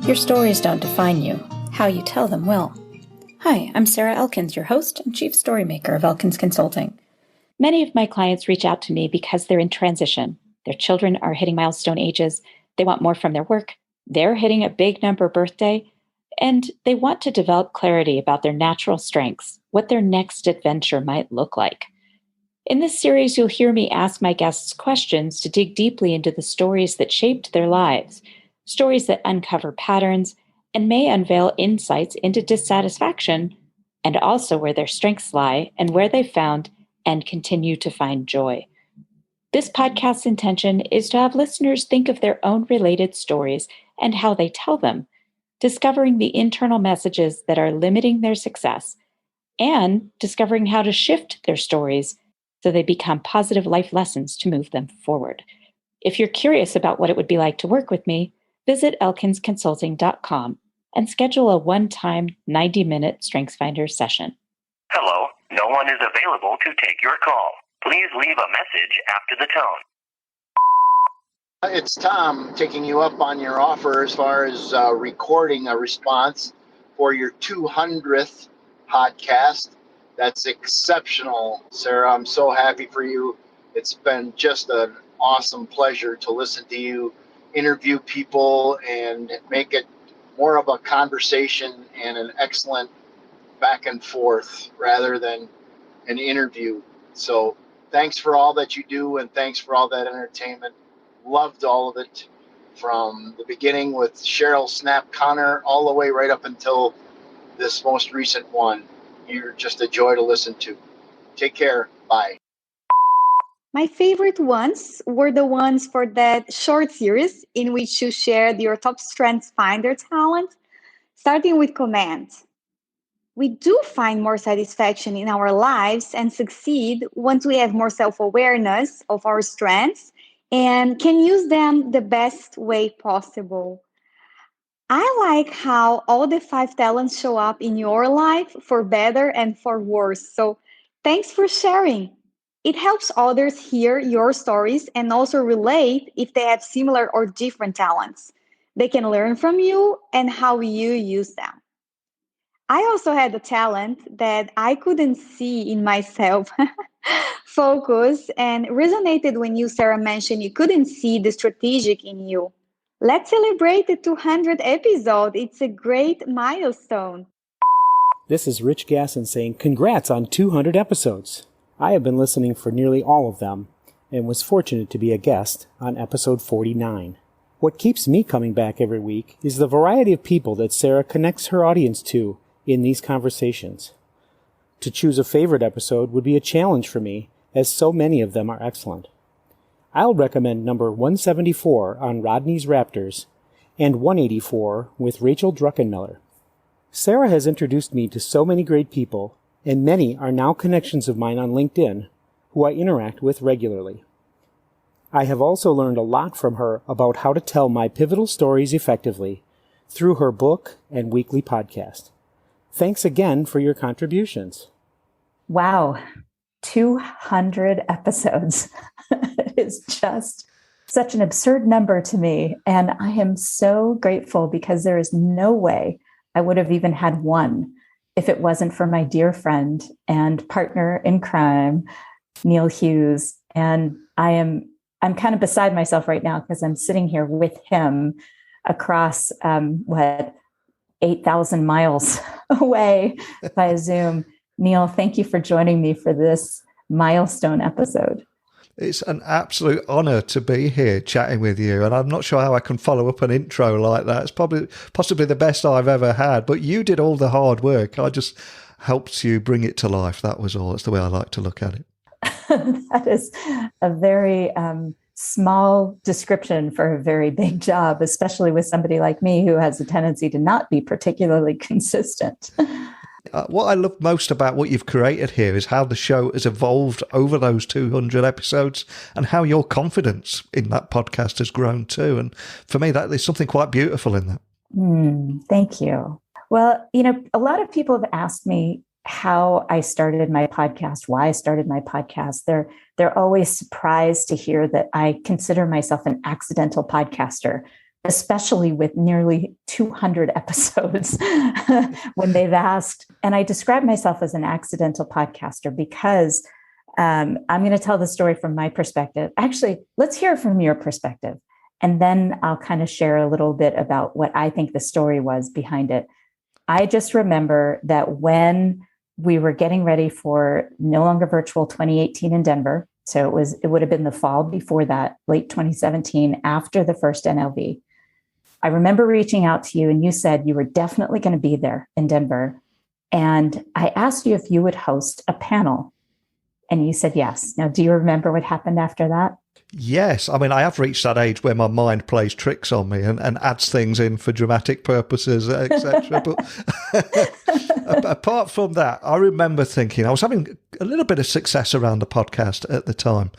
Your stories don't define you. How you tell them will. Hi, I'm Sarah Elkins, your host and chief storymaker of Elkins Consulting. Many of my clients reach out to me because they're in transition. Their children are hitting milestone ages. They want more from their work. They're hitting a big number birthday. And they want to develop clarity about their natural strengths, what their next adventure might look like. In this series, you'll hear me ask my guests questions to dig deeply into the stories that shaped their lives, stories that uncover patterns and may unveil insights into dissatisfaction, and also where their strengths lie and where they found and continue to find joy. This podcast's intention is to have listeners think of their own related stories and how they tell them, discovering the internal messages that are limiting their success, and discovering how to shift their stories so they become positive life lessons to move them forward. If you're curious about what it would be like to work with me, visit elkinsconsulting.com and schedule a one-time 90-minute StrengthsFinder session. Hello, no one is available to take your call. Please leave a message after the tone. It's Tom taking you up on your offer as far as recording a response for your 200th podcast. That's exceptional, Sarah. I'm so happy for you. It's been just an awesome pleasure to listen to you interview people and make it more of a conversation and an excellent back and forth rather than an interview. So thanks for all that you do, and thanks for all that entertainment. Loved all of it from the beginning with Cheryl Snap Connor all the way right up until this most recent one. You're just a joy to listen to. Take care. Bye. My favorite ones were the ones for that short series in which you shared your top strengths finder talent, starting with command. We do find more satisfaction in our lives and succeed once we have more self-awareness of our strengths and can use them the best way possible. I like how all the 5 talents show up in your life for better and for worse. So thanks for sharing. It helps others hear your stories and also relate if they have similar or different talents. They can learn from you and how you use them. I also had a talent that I couldn't see in myself. Focus, and resonated when you, Sarah, mentioned you couldn't see the strategic in you. Let's celebrate the 200th episode. It's a great milestone. This is Rich Gasson saying congrats on 200 episodes. I have been listening for nearly all of them and was fortunate to be a guest on episode 49. What keeps me coming back every week is the variety of people that Sarah connects her audience to in these conversations. To choose a favorite episode would be a challenge for me, as so many of them are excellent. I'll recommend number 174 on Rodney's Raptors and 184 with Rachel Druckenmiller. Sarah has introduced me to so many great people, and many are now connections of mine on LinkedIn who I interact with regularly. I have also learned a lot from her about how to tell my pivotal stories effectively through her book and weekly podcast. Thanks again for your contributions. Wow, 200 episodes. It is just such an absurd number to me. And I am so grateful because there is no way I would have even had one if it wasn't for my dear friend and partner in crime, Neil Hughes. And I'm kind of beside myself right now because I'm sitting here with him across 8,000 miles away via Zoom. Neil, thank you for joining me for this milestone episode. It's an absolute honor to be here chatting with you. And I'm not sure how I can follow up an intro like that. It's possibly the best I've ever had. But you did all the hard work. I just helped you bring it to life. That was all. That's the way I like to look at it. That is a very small description for a very big job, especially with somebody like me who has a tendency to not be particularly consistent. What I love most about what you've created here is how the show has evolved over those 200 episodes and how your confidence in that podcast has grown too. And for me, there's something quite beautiful in that. Thank you. Well, a lot of people have asked me how I started my podcast, why I started my podcast. They're always surprised to hear that I consider myself an accidental podcaster. especially with nearly 200 episodes when they've asked. And I describe myself as an accidental podcaster because I'm going to tell the story from my perspective. Actually, let's hear it from your perspective. And then I'll kind of share a little bit about what I think the story was behind it. I just remember that when we were getting ready for No Longer Virtual 2018 in Denver, so it would have been the fall before that, late 2017, after the first NLV. I remember reaching out to you and you said you were definitely going to be there in Denver. And I asked you if you would host a panel. And you said yes. Now, do you remember what happened after that? Yes. I mean, I have reached that age where my mind plays tricks on me and adds things in for dramatic purposes, etc. But apart from that, I remember thinking I was having a little bit of success around the podcast at the time.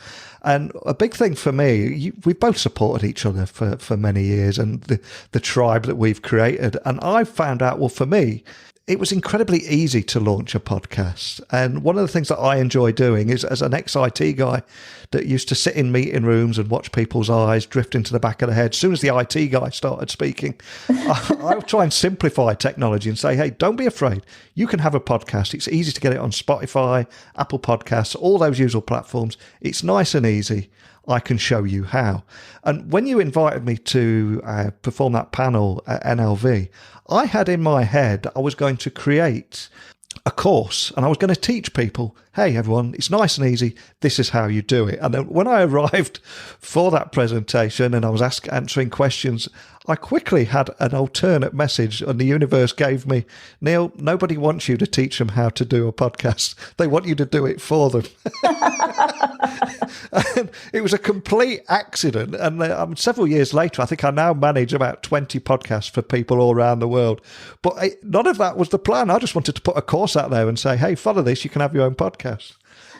And a big thing for me, we both supported each other for many years and the tribe that we've created. And I found out, well, for me, it was incredibly easy to launch a podcast. And one of the things that I enjoy doing is, as an ex-IT guy that used to sit in meeting rooms and watch people's eyes drift into the back of the head, as soon as the IT guy started speaking, I'll try and simplify technology and say, hey, don't be afraid. You can have a podcast. It's easy to get it on Spotify, Apple Podcasts, all those usual platforms. It's nice and easy. I can show you how. And when you invited me to perform that panel at NLV, I had in my head I was going to create a course and I was going to teach people, hey, everyone, it's nice and easy. This is how you do it. And then when I arrived for that presentation and I was answering questions, I quickly had an alternate message and the universe gave me, Neil, nobody wants you to teach them how to do a podcast. They want you to do it for them. And it was a complete accident. And several years later, I think I now manage about 20 podcasts for people all around the world. But none of that was the plan. I just wanted to put a course out there and say, hey, follow this, you can have your own podcast.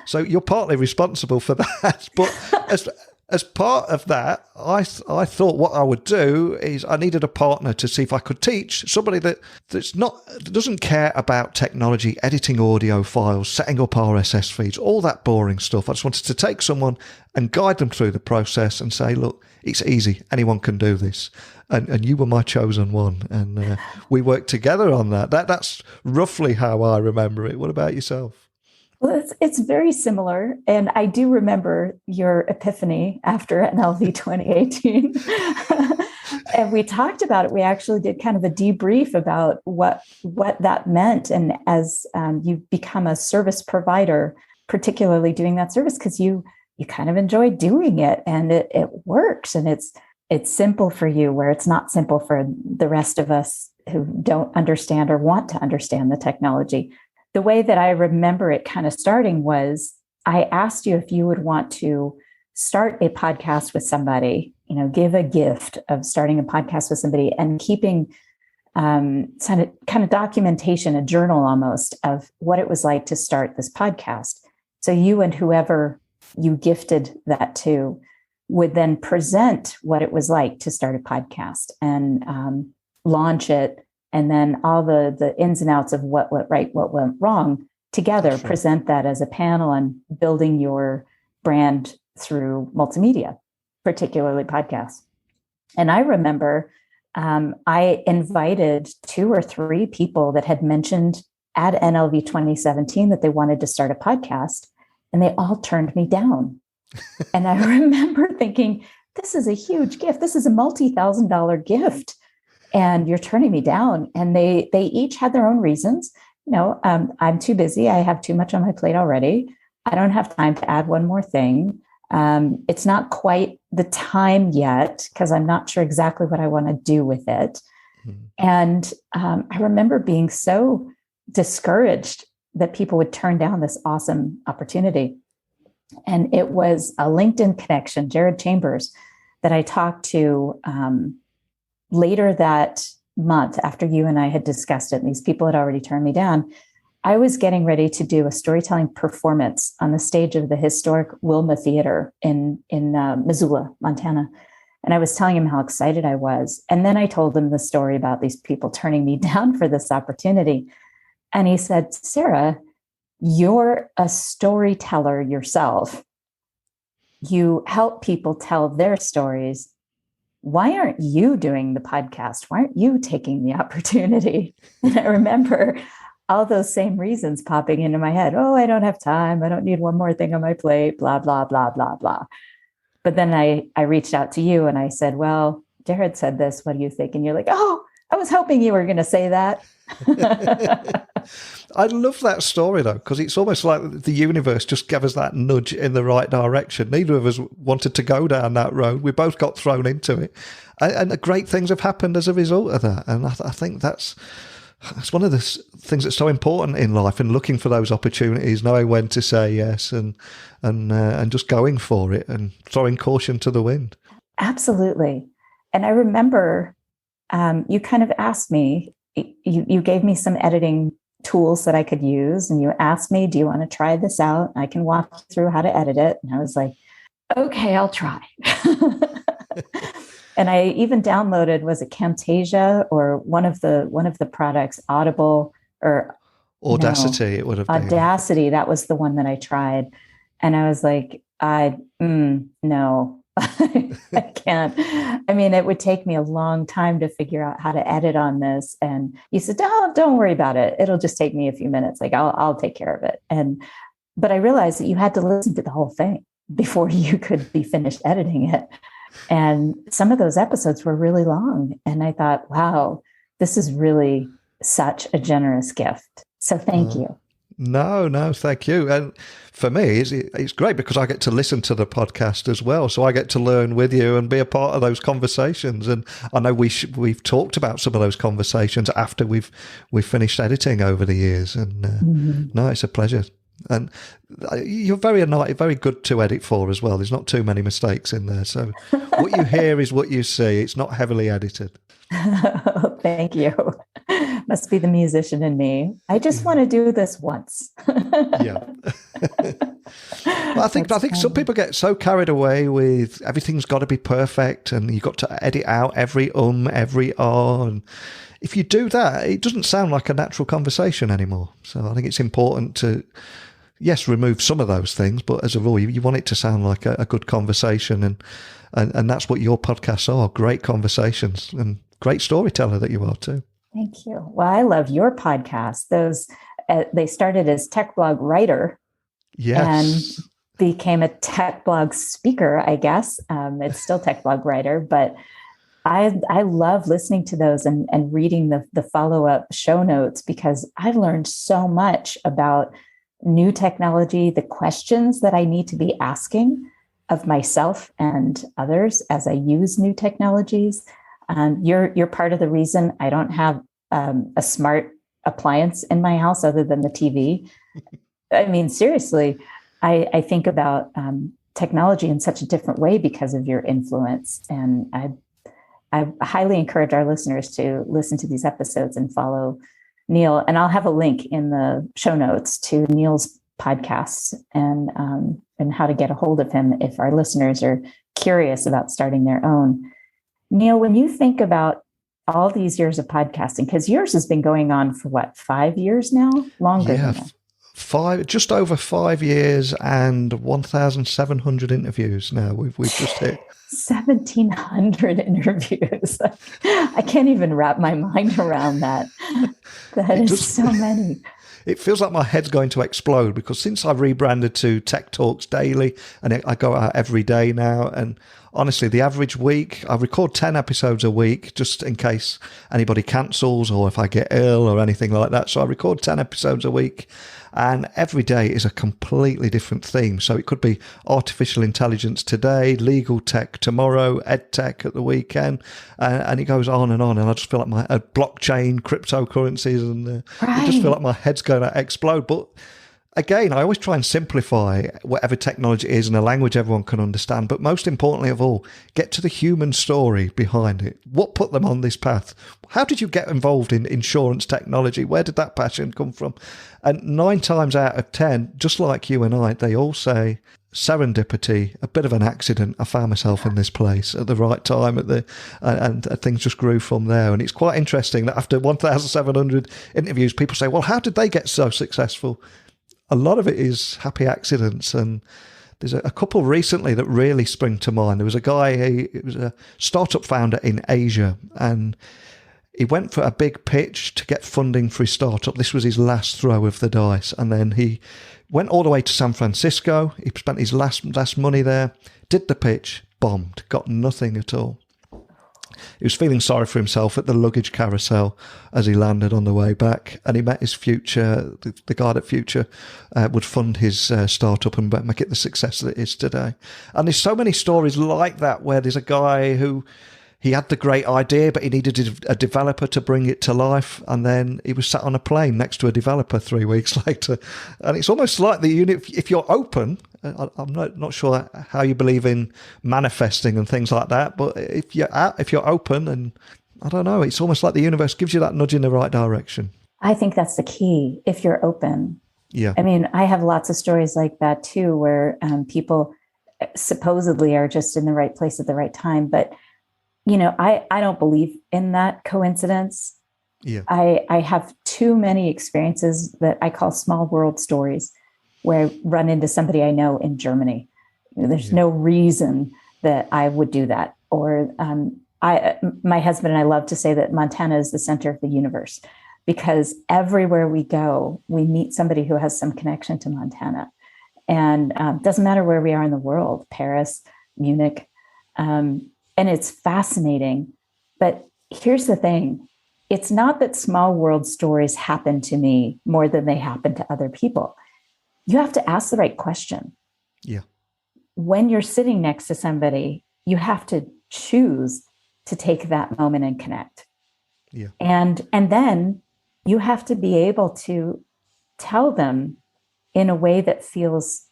So you're partly responsible for that. But as part of that, I thought what I would do is I needed a partner to see if I could teach somebody that doesn't care about technology, editing audio files, setting up RSS feeds, all that boring stuff. I just wanted to take someone and guide them through the process and say, look, it's easy. Anyone can do this. And you were my chosen one. And we worked together on that. That's roughly how I remember it. What about yourself? Well, it's very similar. And I do remember your epiphany after NLV 2018. And we talked about it. We actually did kind of a debrief about what that meant. And as you become a service provider, particularly doing that service, because you kind of enjoy doing it and it works. And it's simple for you where it's not simple for the rest of us who don't understand or want to understand the technology. The way that I remember it kind of starting was I asked you if you would want to start a podcast with somebody, give a gift of starting a podcast with somebody and keeping kind of documentation, a journal almost of what it was like to start this podcast. So you and whoever you gifted that to would then present what it was like to start a podcast and launch it. And then all the ins and outs of what went right, what went wrong together, sure. Present that as a panel on building your brand through multimedia, particularly podcasts. And I remember I invited 2 or 3 people that had mentioned at NLV 2017 that they wanted to start a podcast, and they all turned me down. And I remember thinking, this is a huge gift. This is a multi-$1,000 gift. And you're turning me down. And they each had their own reasons. I'm too busy. I have too much on my plate already. I don't have time to add one more thing. It's not quite the time yet because I'm not sure exactly what I want to do with it. Mm-hmm. And I remember being so discouraged that people would turn down this awesome opportunity. And it was a LinkedIn connection, Jared Chambers, that I talked to later that month after you and I had discussed it, and these people had already turned me down. I was getting ready to do a storytelling performance on the stage of the historic Wilma Theater in Missoula, Montana. And I was telling him how excited I was. And then I told him the story about these people turning me down for this opportunity. And he said, Sarah, you're a storyteller yourself. You help people tell their stories. why aren't you doing the podcast? Why aren't you taking the opportunity? And I remember all those same reasons popping into my head. Oh, I don't have time. I don't need one more thing on my plate, blah, blah, blah, blah, blah. But then I reached out to you and I said, well, Jared said this. What do you think? And you're like, oh, I was hoping you were going to say that. I love that story, though, because it's almost like the universe just gave us that nudge in the right direction. Neither of us wanted to go down that road. We both got thrown into it. And great things have happened as a result of that. And I think that's one of the things that's so important in life, and looking for those opportunities, knowing when to say yes, and just going for it and throwing caution to the wind. Absolutely. And I remember you kind of asked me, you gave me some editing tools that I could use. And you asked me, do you want to try this out? I can walk you through how to edit it. And I was like, okay, I'll try. And I even downloaded, was it Camtasia or one of the products, Audible or Audacity, no, it would have been. Audacity, that was the one that I tried. And I was like, no, I can't. I mean, it would take me a long time to figure out how to edit on this. And you said, oh, don't worry about it. It'll just take me a few minutes. Like I'll take care of it. But I realized that you had to listen to the whole thing before you could be finished editing it. And some of those episodes were really long. And I thought, wow, this is really such a generous gift. So thank you. No, thank you. And for me, it's great because I get to listen to the podcast as well. So I get to learn with you and be a part of those conversations. And I know we've talked about some of those conversations after we've finished editing over the years. And no, it's a pleasure. And you're very good to edit for as well. There's not too many mistakes in there. So what you hear is what you see. It's not heavily edited. Oh, thank you. Must be the musician in me. I just want to do this once. Yeah. I think some people get so carried away with everything's got to be perfect and you've got to edit out every every R. And if you do that, it doesn't sound like a natural conversation anymore. So I think it's important to, yes, remove some of those things, but as a rule, you want it to sound like a good conversation. And that's what your podcasts are, great conversations, and great storyteller that you are too. Thank you. Well, I love your podcast. Those they started as tech blog writer, yes, and became a tech blog speaker. I guess it's still tech blog writer, but I love listening to those and reading the follow up show notes because I've learned so much about new technology, the questions that I need to be asking of myself and others as I use new technologies. You're part of the reason I don't have a smart appliance in my house other than the TV. I mean, seriously, I think about technology in such a different way because of your influence. And I highly encourage our listeners to listen to these episodes and follow Neil. And I'll have a link in the show notes to Neil's podcasts and how to get a hold of him if our listeners are curious about starting their own. Neil, when you think about all these years of podcasting, because yours has been going on for what, 5 years now? Longer than that. Just over 5 years and 1,700 interviews now. We've just hit 1,700 interviews. I can't even wrap my mind around that. That is so many. It feels like my head's going to explode because since I've rebranded to Tech Talks Daily and I go out every day now, and honestly, the average week, I record 10 episodes a week just in case anybody cancels or if I get ill or anything like that. So I record 10 episodes a week. And every day is a completely different theme. So it could be artificial intelligence today, legal tech tomorrow, ed tech at the weekend, and it goes on. And I just feel like my blockchain, cryptocurrencies, and I just feel like my head's going to explode. But again, I always try and simplify whatever technology is in a language everyone can understand. But most importantly of all, get to the human story behind it. What put them on this path? How did you get involved in insurance technology? Where did that passion come from? And 9 times out of 10, just like you and I, they all say serendipity, a bit of an accident. I found myself in this place at the right time and things just grew from there. And it's quite interesting that after 1,700 interviews, people say, well, how did they get so successful? A lot of it is happy accidents, and There's a couple recently that really spring to mind. There was a guy, it was a startup founder in Asia, and he went for a big pitch to get funding for his startup. This was his last throw of the dice. And then he went all the way to San Francisco. He spent his last money there, did the pitch, bombed, got nothing at all. He was feeling sorry for himself at the luggage carousel as he landed on the way back. And he met his future, the guy at Future would fund his startup and make it the success that it is today. And there's so many stories like that where there's a guy who, he had the great idea, but he needed a developer to bring it to life. And then he was sat on a plane next to a developer 3 weeks later. And it's almost like if you're open, I'm not sure how you believe in manifesting and things like that, but if you're open, and I don't know, it's almost like the universe gives you that nudge in the right direction. I think that's the key, if you're open. Yeah. I mean, I have lots of stories like that too, where people supposedly are just in the right place at the right time. But I don't believe in that coincidence. Yeah. I have too many experiences that I call small world stories where I run into somebody I know in Germany. There's no reason that I would do that. Or my husband and I love to say that Montana is the center of the universe, because everywhere we go, we meet somebody who has some connection to Montana. And doesn't matter where we are in the world, Paris, Munich, and it's fascinating. But here's the thing. It's not that small world stories happen to me more than they happen to other people. You have to ask the right question. Yeah. When you're sitting next to somebody, you have to choose to take that moment and connect. Yeah. And then you have to be able to tell them in a way that feels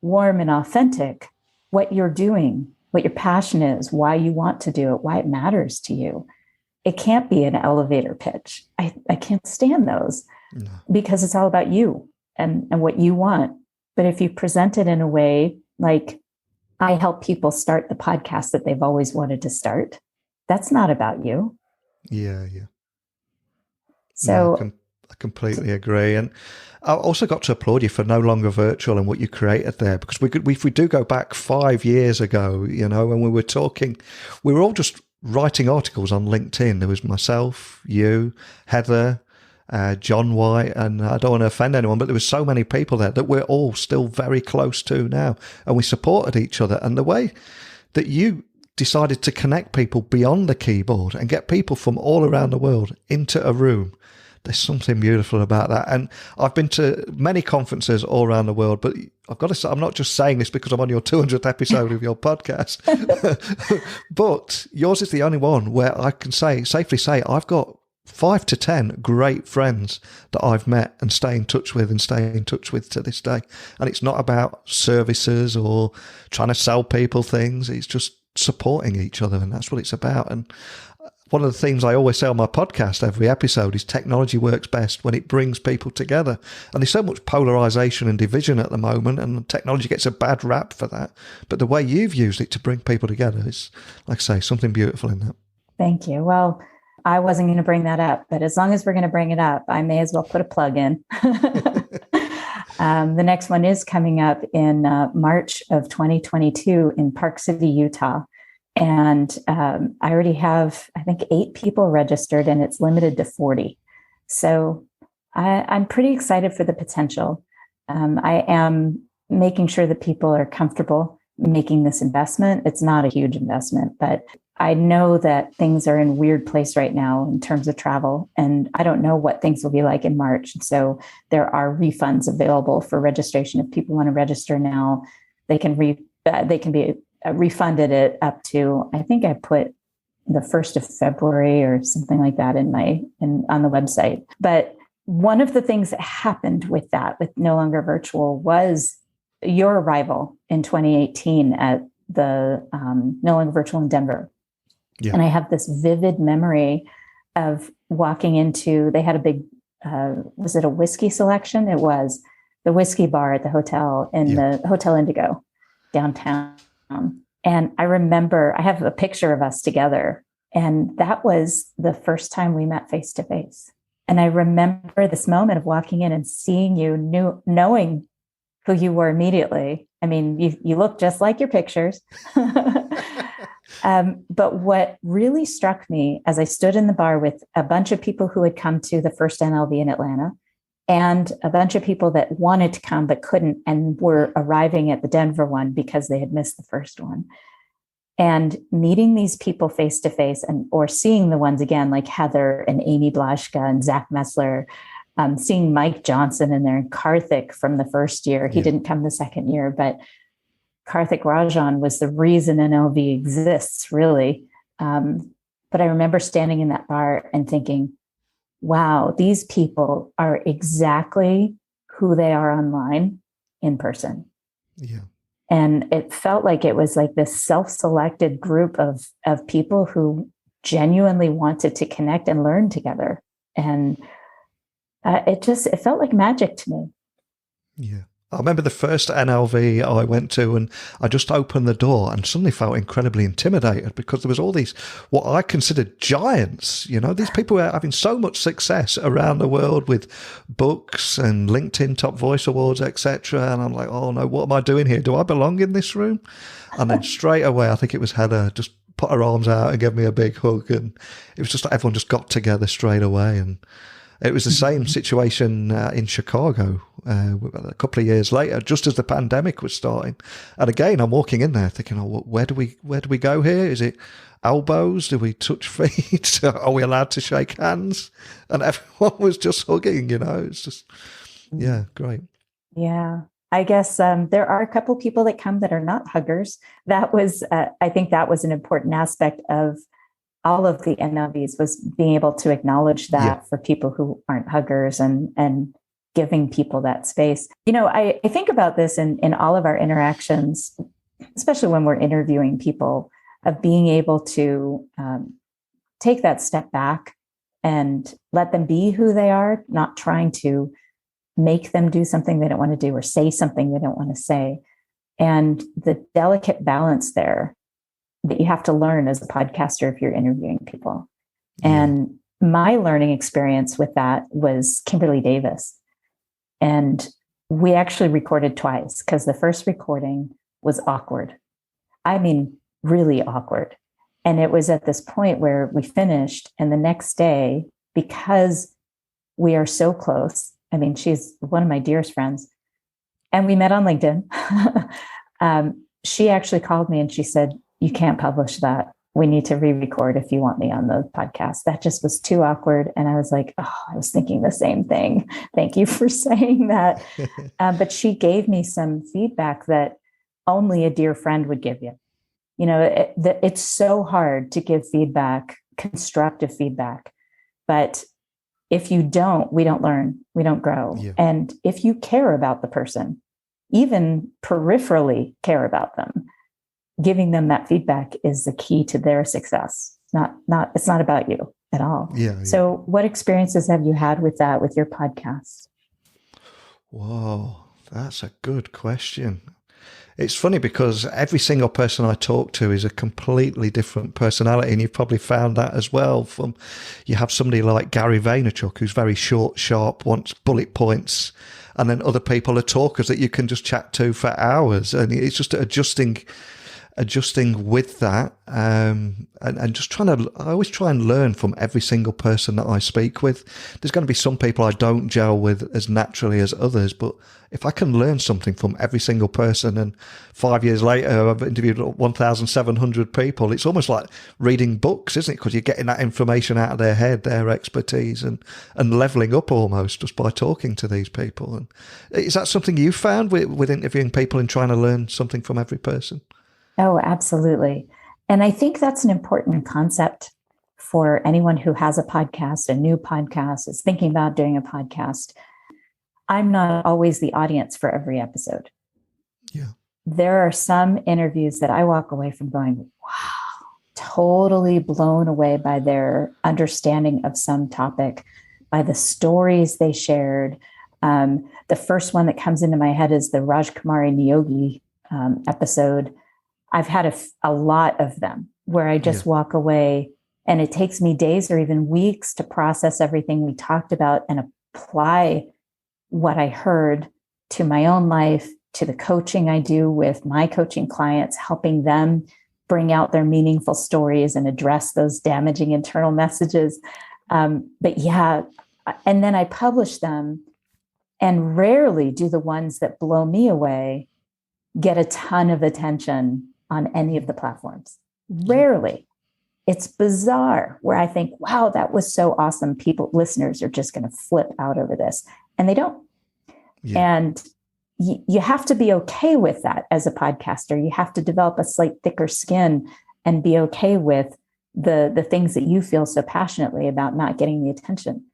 warm and authentic what you're doing, what your passion is, why you want to do it, why it matters to you. It can't be an elevator pitch. I can't stand those because it's all about you and what you want. But if you present it in a way like, I help people start the podcast that they've always wanted to start, that's not about you. Yeah. So no, I completely agree. And I also got to applaud you for No Longer Virtual and what you created there, because if we do go back 5 years ago, when we were talking, we were all just writing articles on LinkedIn. There was myself, you, Heather, John White, and I don't want to offend anyone, but there were so many people there that we're all still very close to now, and we supported each other. And the way that you decided to connect people beyond the keyboard and get people from all around the world into a room, there's something beautiful about that. And I've been to many conferences all around the world, but I've got to say, I'm not just saying this because I'm on your 200th episode of your podcast, but yours is the only one where I can safely say I've got 5 to 10 great friends that I've met and stay in touch with to this day. And it's not about services or trying to sell people things. It's just supporting each other. And that's what it's about. And one of the things I always say on my podcast every episode is technology works best when it brings people together. And there's so much polarization and division at the moment, and technology gets a bad rap for that. But the way you've used it to bring people together is, like I say, something beautiful in that. Thank you. Well, I wasn't going to bring that up, but as long as we're going to bring it up, I may as well put a plug in. The next one is coming up in March of 2022 in Park City, Utah. And I already have, I think, 8 people registered, and it's limited to 40. So I'm pretty excited for the potential. I am making sure that people are comfortable making this investment. It's not a huge investment, but I know that things are in a weird place right now in terms of travel, and I don't know what things will be like in March. So there are refunds available for registration. If people want to register now, they can be refunded it up to, I think I put the 1st of February or something like that on the website. But one of the things that happened with No Longer Virtual was your arrival in 2018 at the No Longer Virtual in Denver. Yeah. And I have this vivid memory of walking into, they had a big, was it a whiskey selection? It was the whiskey bar at the hotel in the Hotel Indigo downtown. And I remember, I have a picture of us together, and that was the first time we met face to face. And I remember this moment of walking in and seeing you, knowing who you were immediately, I mean, you look just like your pictures. But what really struck me as I stood in the bar with a bunch of people who had come to the first NLV in Atlanta and a bunch of people that wanted to come but couldn't and were arriving at the Denver one because they had missed the first one. And meeting these people face to face or seeing the ones again, like Heather and Amy Blaschka and Zach Messler, seeing Mike Johnson in there and Karthik from the first year. He didn't come the second year, but Karthik Rajan was the reason NLV exists, really. But I remember standing in that bar and thinking, wow, these people are exactly who they are online in person. Yeah. And it felt like it was like this self-selected group of people who genuinely wanted to connect and learn together. And it felt like magic to me. Yeah. I remember the first NLV I went to, and I just opened the door and suddenly felt incredibly intimidated because there was all these, what I considered giants, these people were having so much success around the world with books and LinkedIn Top Voice Awards, etc. And I'm like, oh no, what am I doing here? Do I belong in this room? And then straight away, I think it was Heather, just put her arms out and gave me a big hug. And it was just like everyone just got together straight away. And it was the same situation in Chicago a couple of years later, just as the pandemic was starting. And again, I'm walking in there thinking, oh, where do we go here? Is it elbows? Do we touch feet? Are we allowed to shake hands? And everyone was just hugging, It's just, yeah, great. Yeah. I guess there are a couple people that come that are not huggers. That was, I think that was an important aspect of all of the NLVs, was being able to acknowledge that for people who aren't huggers and giving people that space. I think about this in all of our interactions, especially when we're interviewing people, of being able to take that step back and let them be who they are, not trying to make them do something they don't want to do or say something they don't want to say. And the delicate balance there that you have to learn as a podcaster if you're interviewing people. And my learning experience with that was Kimberly Davis. And we actually recorded twice because the first recording was awkward. I mean, really awkward. And it was at this point where we finished, and the next day, because we are so close, I mean, she's one of my dearest friends, and we met on LinkedIn. She actually called me and she said, you can't publish that. We need to re-record if you want me on the podcast. That just was too awkward. And I was like, oh, I was thinking the same thing. Thank you for saying that. But she gave me some feedback that only a dear friend would give you. It's so hard to give feedback, constructive feedback. But if you don't, we don't learn, we don't grow. Yeah. And if you care about the person, even peripherally care about them, giving them that feedback is the key to their success. It's not about you at all. Yeah. So what experiences have you had with that, with your podcast? Whoa, that's a good question. It's funny because every single person I talk to is a completely different personality, and you've probably found that as well. You have somebody like Gary Vaynerchuk, who's very short, sharp, wants bullet points, and then other people are talkers that you can just chat to for hours, and it's just adjusting with that, and just I always try and learn from every single person that I speak with. There's going to be some people I don't gel with as naturally as others, but if I can learn something from every single person, and 5 years later I've interviewed 1,700 people, it's almost like reading books, isn't it? Because you're getting that information out of their head, their expertise, and leveling up almost just by talking to these people. And is that something you found with interviewing people and trying to learn something from every person? Oh, absolutely. And I think that's an important concept for anyone who has a podcast, a new podcast, is thinking about doing a podcast. I'm not always the audience for every episode. Yeah. There are some interviews that I walk away from going, wow, totally blown away by their understanding of some topic, by the stories they shared. The first one that comes into my head is the Rajkumari Niyogi episode. I've had a lot of them where I just walk away, and it takes me days or even weeks to process everything we talked about and apply what I heard to my own life, to the coaching I do with my coaching clients, helping them bring out their meaningful stories and address those damaging internal messages. But yeah, and then I publish them, and rarely do the ones that blow me away get a ton of attention on any of the platforms. Rarely. It's bizarre where I think, wow, that was so awesome. Listeners are just going to flip out over this. And they don't. Yeah. And you have to be okay with that as a podcaster. You have to develop a slight thicker skin and be okay with the things that you feel so passionately about not getting the attention.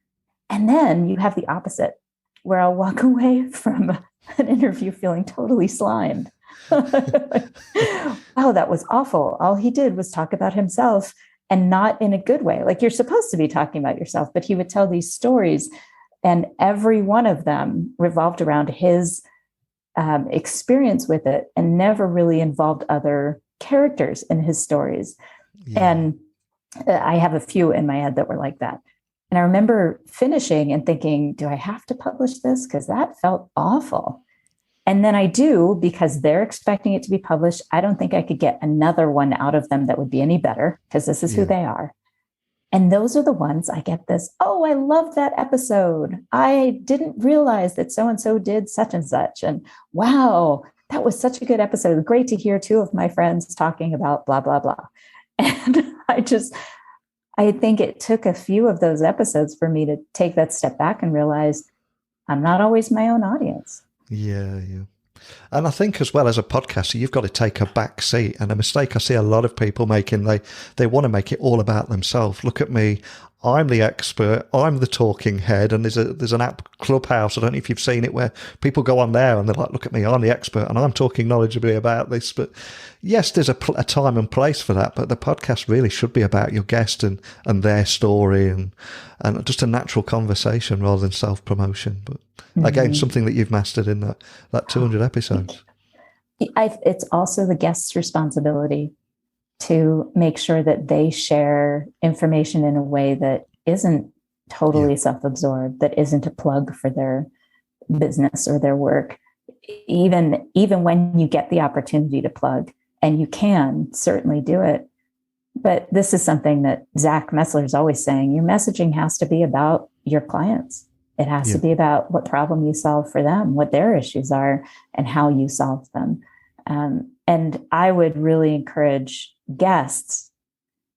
And then you have the opposite, where I'll walk away from an interview feeling totally slimed. Wow, that was awful. All he did was talk about himself, and not in a good way. Like, you're supposed to be talking about yourself, but he would tell these stories, and every one of them revolved around his experience with it, and never really involved other characters in his stories. Yeah. And I have a few in my head that were like that. And I remember finishing and thinking, do I have to publish this? Because that felt awful. And then I do, because they're expecting it to be published. I don't think I could get another one out of them that would be any better, because this is who they are. And those are the ones I get this, oh, I love that episode. I didn't realize that so-and-so did such and such. And wow, that was such a good episode. Great to hear two of my friends talking about blah, blah, blah. And I think it took a few of those episodes for me to take that step back and realize I'm not always my own audience. Yeah. And I think, as well, as a podcaster, you've got to take a back seat. And a mistake I see a lot of people making, they want to make it all about themselves. Look at me. I'm the expert. I'm the talking head. And there's an app, Clubhouse. I don't know if you've seen it, where people go on there and they're like, look at me, I'm the expert and I'm talking knowledgeably about this. But yes, there's a time and place for that. But the podcast really should be about your guest and their story and just a natural conversation rather than self-promotion. But again, something that you've mastered in that 200 episodes. It's also the guest's responsibility to make sure that they share information in a way that isn't totally self-absorbed, that isn't a plug for their business or their work. Even when you get the opportunity to plug, and you can certainly do it. But this is something that Zach Messler is always saying, your messaging has to be about your clients. It has to be about what problem you solve for them, what their issues are, and how you solve them. And I would really encourage guests,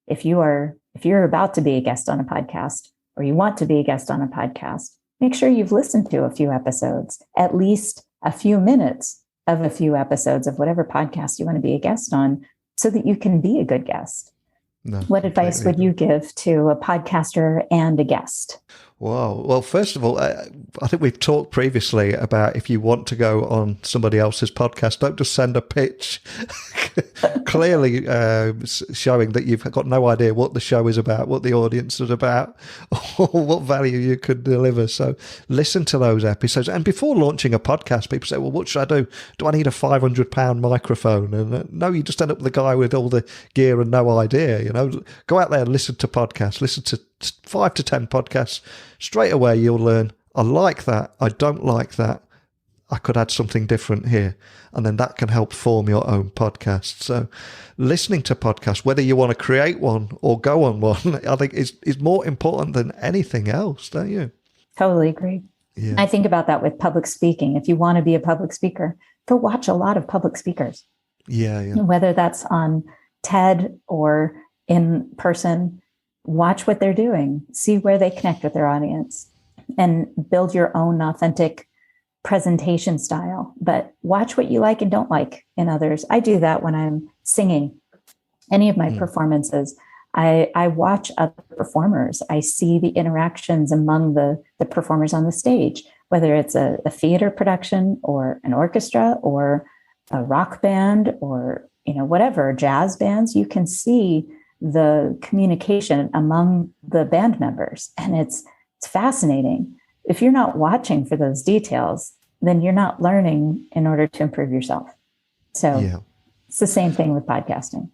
if you're about to be a guest on a podcast, or you want to be a guest on a podcast, make sure you've listened to a few episodes, at least a few minutes of a few episodes of whatever podcast you want to be a guest on, so that you can be a good guest. No, what advice would you give to a podcaster and a guest? Wow. Well, first of all, I think we've talked previously about, if you want to go on somebody else's podcast, don't just send a pitch clearly showing that you've got no idea what the show is about, what the audience is about, or what value you could deliver. So listen to those episodes. And before launching a podcast, people say, well, what should I do? Do I need a £500 microphone? And no, you just end up with a guy with all the gear and no idea. Go out there and listen to podcasts. Listen to 5 to 10 podcasts. Straight away, you'll learn, I like that, I don't like that, I could add something different here. And then that can help form your own podcast. So listening to podcasts, whether you want to create one or go on one, I think is more important than anything else, don't you? Totally agree. Yeah. I think about that with public speaking. If you want to be a public speaker, go watch a lot of public speakers. Yeah. Whether that's on TED or in person, watch what they're doing, see where they connect with their audience, and build your own authentic presentation style. But watch what you like and don't like in others. I do that when I'm singing. Any of my performances, I watch other performers. I see the interactions among the performers on the stage, whether it's a theater production or an orchestra or a rock band or whatever, jazz bands. You can see the communication among the band members. And it's fascinating. If you're not watching for those details, then you're not learning in order to improve yourself. So It's the same thing with podcasting.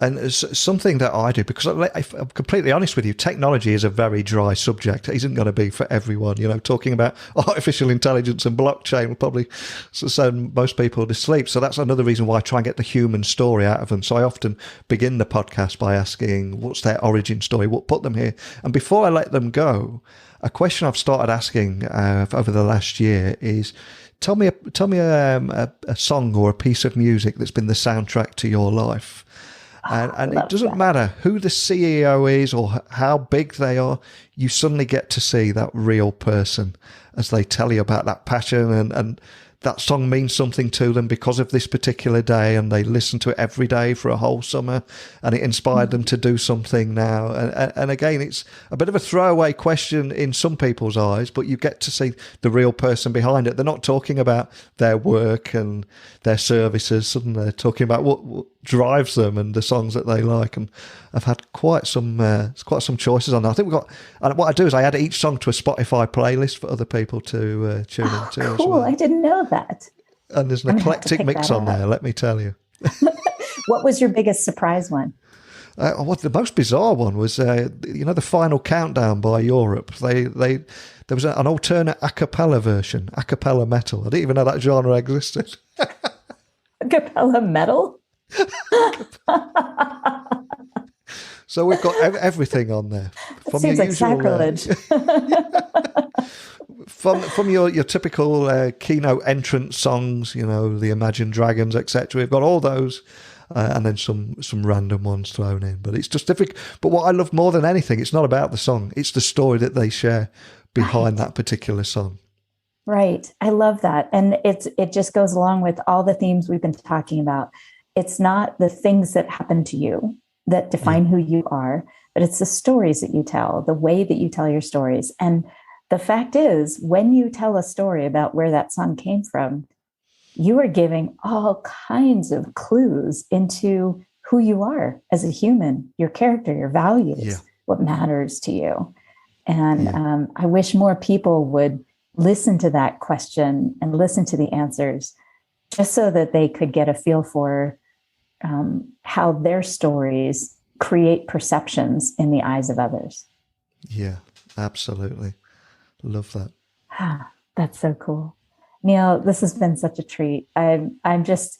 And it's something that I do, because if I'm completely honest with you, technology is a very dry subject. It isn't going to be for everyone. Talking about artificial intelligence and blockchain will probably send most people to sleep. So that's another reason why I try and get the human story out of them. So I often begin the podcast by asking, what's their origin story? What put them here? And before I let them go, a question I've started asking over the last year is, tell me a song or a piece of music that's been the soundtrack to your life. And it doesn't matter who the CEO is or how big they are, you suddenly get to see that real person as they tell you about that passion, and that song means something to them because of this particular day, and they listen to it every day for a whole summer, and it inspired them to do something now. And again, it's a bit of a throwaway question in some people's eyes, but you get to see the real person behind it. They're not talking about their work and their services, suddenly they're talking about what drives them and the songs that they like. And I've had quite some choices on that. I think and what I do is I add each song to a Spotify playlist for other people to tune into. Cool. As well. I didn't know that. And there's an eclectic mix on there, let me tell you. What was your biggest surprise one? The most bizarre one was, the Final Countdown by Europe. There was an alternate a cappella version, a cappella metal. I didn't even know that genre existed. A cappella metal? So we've got everything on there. It seems like sacrilege. From your typical keynote entrance songs, the Imagine Dragons, etc. We've got all those, and then some random ones thrown in. But it's just difficult. But what I love more than anything, it's not about the song; it's the story that they share behind that particular song. Right. I love that, and it just goes along with all the themes we've been talking about. It's not the things that happen to you that define who you are, but it's the stories that you tell, the way that you tell your stories. And the fact is, when you tell a story about where that song came from, you are giving all kinds of clues into who you are as a human, your character, your values, what matters to you. And I wish more people would listen to that question and listen to the answers, just so that they could get a feel for how their stories create perceptions in the eyes of others. Yeah, absolutely. Love that. That's so cool. Neil, this has been such a treat. I'm just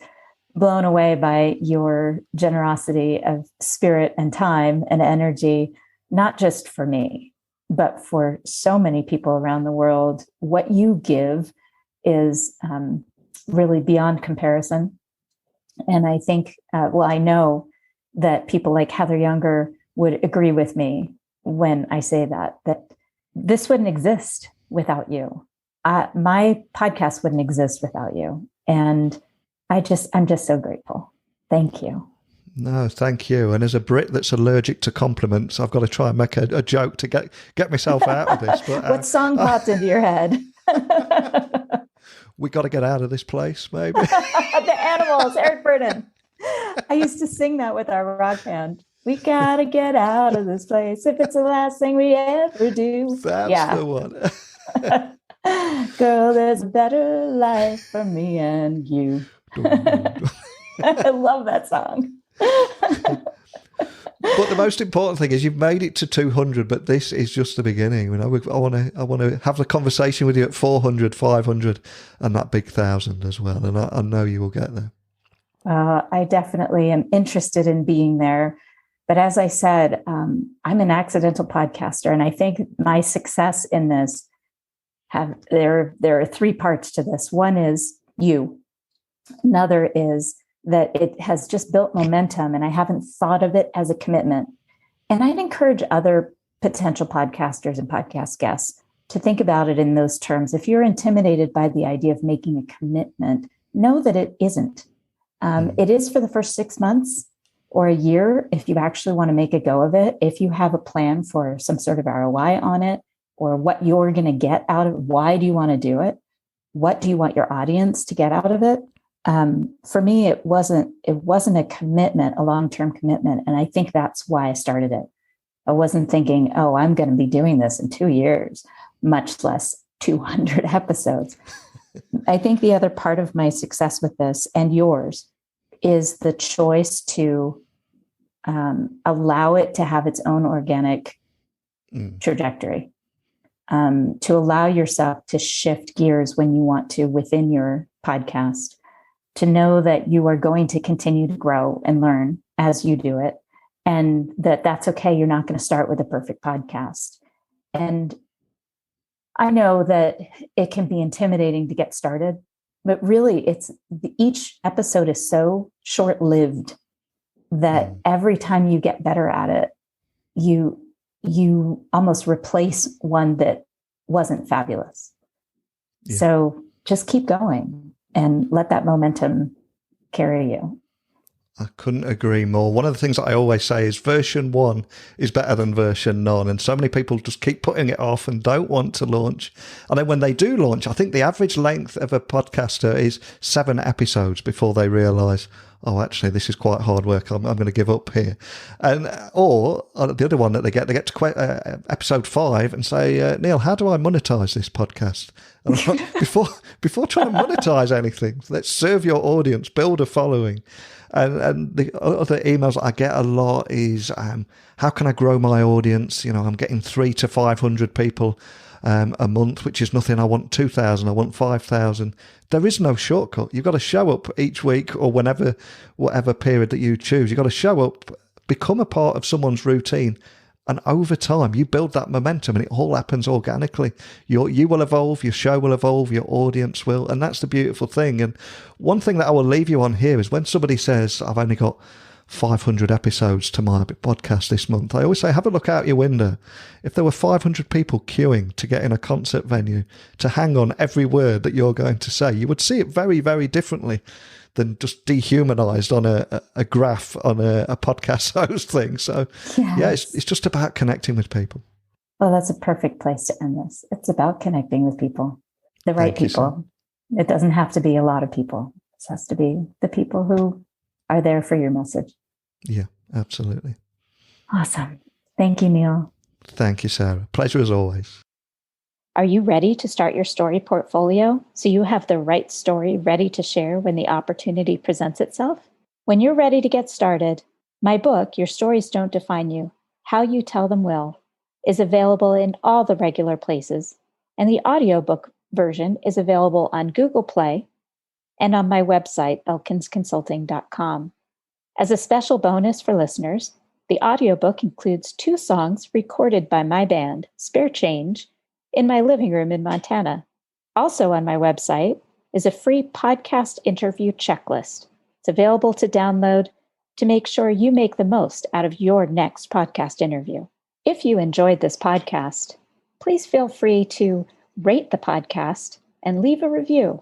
blown away by your generosity of spirit and time and energy, not just for me, but for so many people around the world. What you give is really beyond comparison. And I think, I know that people like Heather Younger would agree with me when I say that this wouldn't exist without you. My podcast wouldn't exist without you. And I'm just so grateful. Thank you. No, thank you. And as a Brit that's allergic to compliments, I've got to try and make a joke to get myself out of this. But, what song popped into your head? We got to get out of this place, maybe. The Animals, Eric Burden. I used to sing that with our rock band. We got to get out of this place if it's the last thing we ever do. That's the one. Girl, there's a better life for me and you. I love that song. But the most important thing is you've made it to 200, but this is just the beginning. I want to have the conversation with you at 400, 500, and that big 1,000 as well. And I know you will get there. I definitely am interested in being there. But as I said, I'm an accidental podcaster, and I think my success in this there are three parts to this. One is you. Another is that it has just built momentum, and I haven't thought of it as a commitment. And I'd encourage other potential podcasters and podcast guests to think about it in those terms. If you're intimidated by the idea of making a commitment, know that it isn't. It is for the first 6 months or a year if you actually want to make a go of it. If you have a plan for some sort of ROI on it, or what you're going to get out of it, why do you want to do it? What do you want your audience to get out of it? For me, it wasn't a commitment, a long-term commitment. And I think that's why I started it. I wasn't thinking, oh, I'm going to be doing this in 2 years, much less 200 episodes. I think the other part of my success with this and yours is the choice to allow it to have its own organic trajectory, to allow yourself to shift gears when you want to within your podcast, to know that you are going to continue to grow and learn as you do it, and that's okay. You're not going to start with a perfect podcast. And I know that it can be intimidating to get started, but really each episode is so short-lived that every time you get better at it, you almost replace one that wasn't fabulous. Yeah. So just keep going and let that momentum carry you. I couldn't agree more. One of the things that I always say is version 1 is better than version none. And so many people just keep putting it off and don't want to launch. And then when they do launch, I think the average length of a podcaster is 7 episodes before they realise, oh, actually, this is quite hard work. I'm going to give up here. Or the other one that they get to episode 5 and say, Neil, how do I monetize this podcast? And I'm like, before trying to monetize anything, let's serve your audience, build a following. And the other emails I get a lot is, how can I grow my audience? I'm getting 300 to 500 people a month, which is nothing. I want 2,000. I want 5,000. There is no shortcut. You've got to show up each week or whatever period that you choose. You've got to show up, become a part of someone's routine. And over time, you build that momentum and it all happens organically. You will evolve, your show will evolve, your audience will. And that's the beautiful thing. And one thing that I will leave you on here is when somebody says, I've only got 500 episodes to my podcast this month, I always say, have a look out your window. If there were 500 people queuing to get in a concert venue to hang on every word that you're going to say, you would see it very, very differently than just dehumanized on a graph on a podcast host thing. So yes. It's just about connecting with people. Well, that's a perfect place to end this. It's about connecting with people, the right people. It doesn't have to be a lot of people. It has to be the people who are there for your message. Yeah, absolutely. Awesome. Thank you, Neil. Thank you, Sarah. Pleasure as always. Are you ready to start your story portfolio so you have the right story ready to share when the opportunity presents itself? When you're ready to get started, my book, Your Stories Don't Define You, How You Tell Them Will, is available in all the regular places, and the audiobook version is available on Google Play and on my website, elkinsconsulting.com. As a special bonus for listeners, the audiobook includes 2 songs recorded by my band, Spare Change, in my living room in Montana. Also on my website is a free podcast interview checklist. It's available to download to make sure you make the most out of your next podcast interview. If you enjoyed this podcast, please feel free to rate the podcast and leave a review.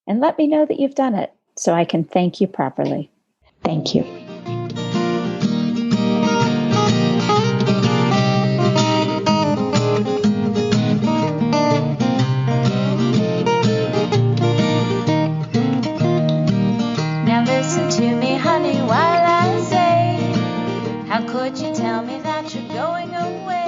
And let me know that you've done it so I can thank you properly. Thank you. Now listen to me, honey, while I say, how could you tell me that you're going away?